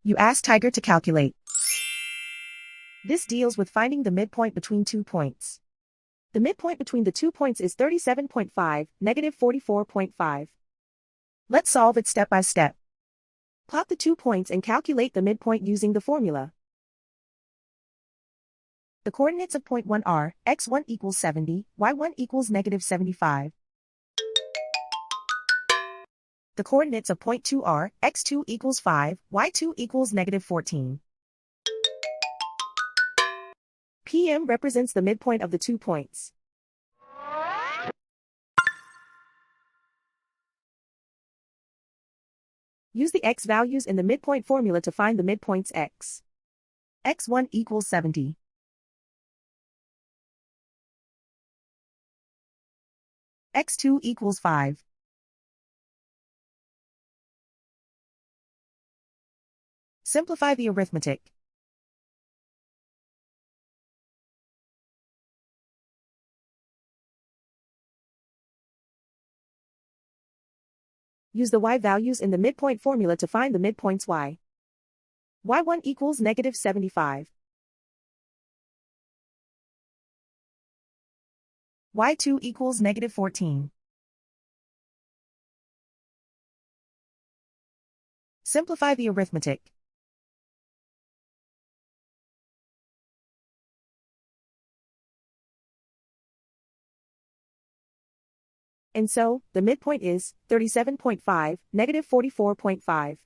You ask Tiger to calculate. This deals with finding the midpoint between 2 points. The midpoint between the 2 points is 37.5, negative 44.5. Let's solve it step by step. Plot the 2 points and calculate the midpoint using the formula. The coordinates of point 1 are, x1 equals 70, y1 equals negative 75. The coordinates of point 2 are, x2 equals 5, y2 equals negative 14. PM represents the midpoint of the 2 points. Use the x values in the midpoint formula to find the midpoints x. x1 equals 70. x2 equals 5. Simplify the arithmetic. Use the y values in the midpoint formula to find the midpoints y. y1 equals negative 75. y2 equals negative 14. Simplify the arithmetic. And so, the midpoint is 37.5, negative 44.5.